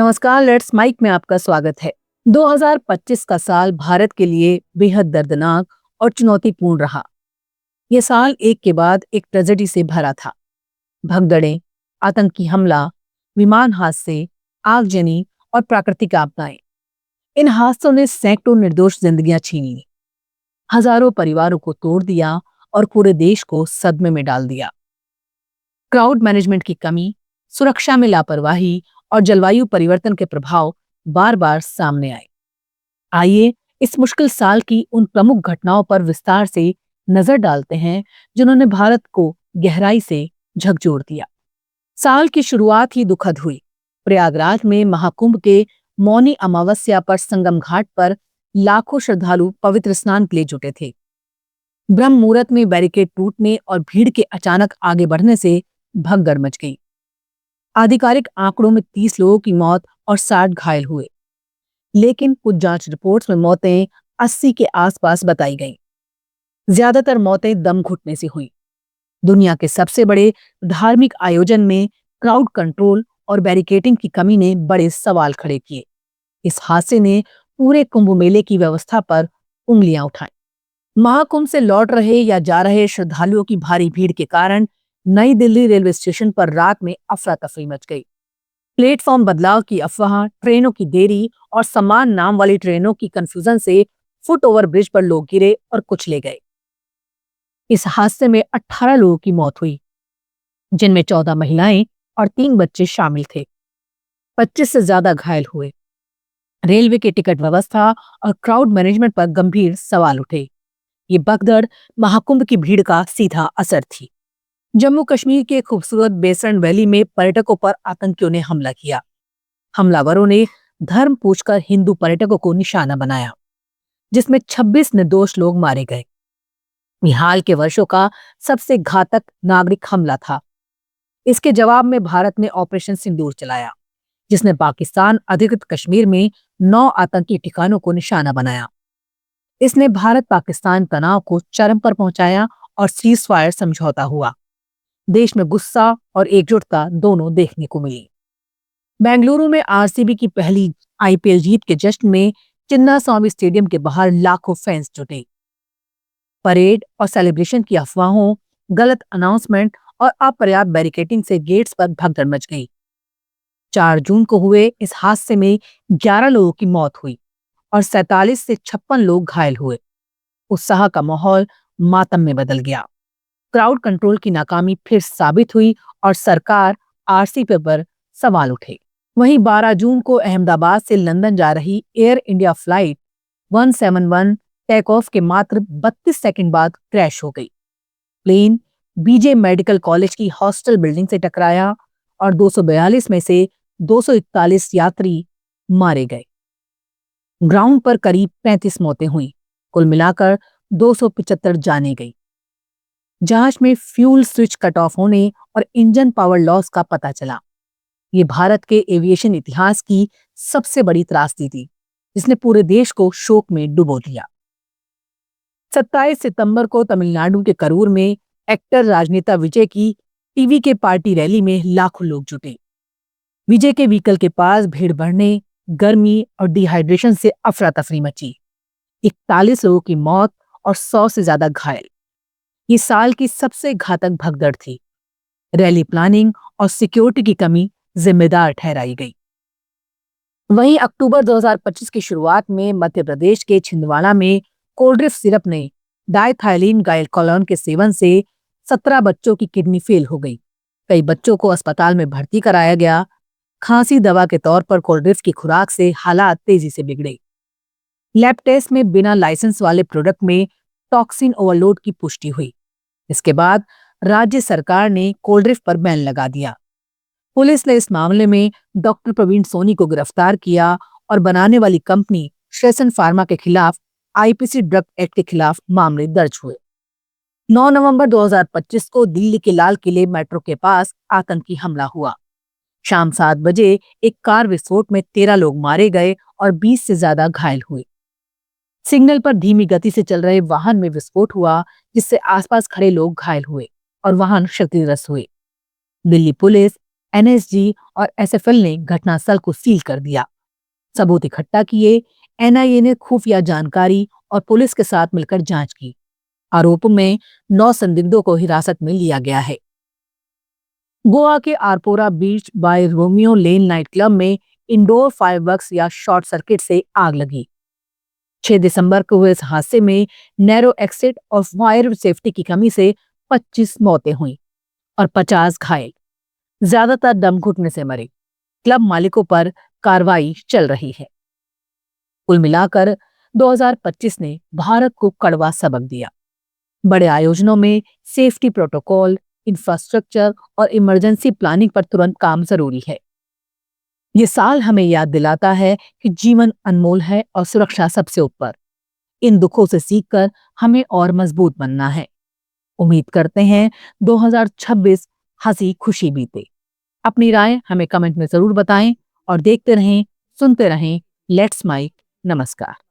नमस्कार, let's mic में आपका स्वागत है। 2025 का साल भारत के लिए बेहद दर्दनाक और चुनौतीपूर्ण रहा। यह साल एक के बाद एक ट्रेजेडी से भरा था। भगदड़ें, आतंकी हमला, विमान हादसे, आगजनी और प्राकृतिक आपदाएं। इन हादसों ने सैकड़ों निर्दोष जिंदगियां छीन ली, हजारों परिवारों को तोड़ दिया और पूरे देश को सदमे में डाल दिया। क्राउड मैनेजमेंट की कमी, सुरक्षा में लापरवाही और जलवायु परिवर्तन के प्रभाव बार बार सामने आए। आइए इस मुश्किल साल की उन प्रमुख घटनाओं पर विस्तार से नजर डालते हैं जिन्होंने भारत को गहराई से झकझोर दिया। साल की शुरुआत ही दुखद हुई। प्रयागराज में महाकुंभ के मौनी अमावस्या पर संगम घाट पर लाखों श्रद्धालु पवित्र स्नान के लिए जुटे थे। ब्रह्म मुहूर्त में बैरिकेड टूटने और भीड़ के अचानक आगे बढ़ने से भगदड़ मच गई। आधिकारिक आंकड़ों में 30 लोगों की मौत और 60 घायल हुए, लेकिन कुछ जांच रिपोर्ट्स में मौतें 80 के आसपास बताई गईं। ज्यादातर मौतें दम घुटने से हुई। दुनिया के सबसे बड़े धार्मिक आयोजन में क्राउड कंट्रोल और बैरिकेडिंग की कमी ने बड़े सवाल खड़े किए। इस हादसे ने पूरे कुंभ मेले की व्यवस्था पर उंगलियां उठाई। महाकुंभ से लौट रहे या जा रहे श्रद्धालुओं की भारी भीड़ के कारण नई दिल्ली रेलवे स्टेशन पर रात में अफरा तफरी मच गई। प्लेटफॉर्म बदलाव की अफवाह, ट्रेनों की देरी और समान नाम वाली ट्रेनों की कंफ्यूजन से फुट ओवर ब्रिज पर लोग गिरे और कुचले गए। इस हादसे में 18 लोगों की मौत हुई, जिनमें 14 महिलाएं और 3 बच्चे शामिल थे। 25 से ज्यादा घायल हुए। रेलवे की टिकट व्यवस्था और क्राउड मैनेजमेंट पर गंभीर सवाल उठे। ये भगदड़ महाकुंभ की भीड़ का सीधा असर थी। जम्मू कश्मीर के खूबसूरत बेसरण वैली में पर्यटकों पर आतंकियों ने हमला किया। हमलावरों ने धर्म पूछकर हिंदू पर्यटकों को निशाना बनाया, जिसमें 26 निर्दोष लोग मारे गए। ये हाल के वर्षों का सबसे घातक नागरिक हमला था। इसके जवाब में भारत ने ऑपरेशन सिंदूर चलाया, जिसने पाकिस्तान अधिकृत कश्मीर में 9 आतंकी ठिकानों को निशाना बनाया। इसने भारत पाकिस्तान तनाव को चरम पर पहुंचाया और सीज फायर समझौता हुआ। देश में गुस्सा और एकजुटता दोनों देखने को मिली। बेंगलुरु में आरसीबी की पहली आईपीएल जीत के जश्न में चिन्नास्वामी स्टेडियम के बाहर लाखों फैंस जुटे। परेड और सेलिब्रेशन की अफवाहों, गलत अनाउंसमेंट और अपर्याप्त बैरिकेडिंग से गेट्स पर भगदड़ मच गई। 4 जून को हुए इस हादसे में 11 लोगों की मौत हुई और 47 से 56 लोग घायल हुए। उत्साह का माहौल मातम में बदल गया। क्राउड कंट्रोल की नाकामी फिर साबित हुई और सरकार आरसीपी पर सवाल उठे। वहीं 12 जून को अहमदाबाद से लंदन जा रही Air India flight 171 take off के मात्र 32 सेकंड बाद क्रैश हो गई। प्लेन बीजे मेडिकल कॉलेज की हॉस्टल बिल्डिंग से टकराया और 242 में से 241 यात्री मारे गए। ग्राउंड पर करीब 35 मौतें हुई। कुल मिलाकर 275 जानें गई। जांच में फ्यूल स्विच कट ऑफ होने और इंजन पावर लॉस का पता चला। ये भारत के एविएशन इतिहास की सबसे बड़ी त्रासदी थी, जिसने पूरे देश को शोक में डुबो दिया। 27 सितंबर को तमिलनाडु के करूर में एक्टर राजनेता विजय की टीवी के पार्टी रैली में लाखों लोग जुटे। विजय के व्हीकल के पास भीड़ बढ़ने, गर्मी और डिहाइड्रेशन से अफरा तफरी मची। 41 लोगों की मौत और 100 से ज्यादा घायल। ये साल की सबसे घातक भगदड़ थी। रैली प्लानिंग और सिक्योरिटी की कमी जिम्मेदार ठहराई गई। वहीं अक्टूबर 2025 की शुरुआत में मध्य प्रदेश के छिंदवाड़ा में कोल्ड्रिफ्ट सिरप ने डायथाइलिन गायलकोलिन के सेवन से 17 बच्चों की किडनी फेल हो गई। कई बच्चों को अस्पताल में भर्ती कराया गया। खांसी दवा के तौर पर कोल्ड्रिफ्ट की खुराक से हालात तेजी से बिगड़े। लैब टेस्ट में बिना लाइसेंस वाले प्रोडक्ट में टॉक्सिन ओवरलोड की पुष्टि हुई। इसके बाद राज्य सरकार ने कोल्ड्रिफ्ट पर बैन लगा दिया। पुलिस ने इस मामले में डॉक्टर प्रवीण सोनी को गिरफ्तार किया और बनाने वाली कंपनी शेसन फार्मा के खिलाफ आईपीसी ड्रग एक्ट के खिलाफ मामले दर्ज हुए। 9 नवंबर 2025 को दिल्ली के लाल किले मेट्रो के पास आतंकी हमला हुआ। शाम 7 बजे एक कार विस्फोट में 13 लोग मारे गए और 20 से ज्यादा घायल हुए। सिग्नल पर धीमी गति से चल रहे वाहन में विस्फोट हुआ, जिससे आसपास खड़े लोग घायल हुए और वाहन क्षतिग्रस्त हुए। दिल्ली पुलिस, एनएसजी और एसएफएल ने घटनास्थल को सील कर दिया, सबूत इकट्ठा किए। एनआईए ने खुफिया जानकारी और पुलिस के साथ मिलकर जांच की। आरोप में 9 संदिग्धों को हिरासत में लिया गया है। गोवा के Arpora beach by Romeo Lane night club में इंडोर फायरवर्क्स या शॉर्ट सर्किट से आग लगी। 6 दिसंबर को हुए इस हादसे में नैरो एक्सिट और फायर सेफ्टी की कमी से 25 मौतें हुई और 50 घायल, ज्यादातर दम घुटने से मरे। क्लब मालिकों पर कार्रवाई चल रही है। कुल मिलाकर 2025 ने भारत को कड़वा सबक दिया। बड़े आयोजनों में सेफ्टी प्रोटोकॉल, इंफ्रास्ट्रक्चर और इमरजेंसी प्लानिंग पर तुरंत काम जरूरी है। ये साल हमें याद दिलाता है कि जीवन अनमोल है और सुरक्षा सबसे ऊपर। इन दुखों से सीखकर हमें और मजबूत बनना है। उम्मीद करते हैं 2026 हंसी खुशी बीते। अपनी राय हमें कमेंट में जरूर बताएं और देखते रहें, सुनते रहें लेट्स माइक। नमस्कार।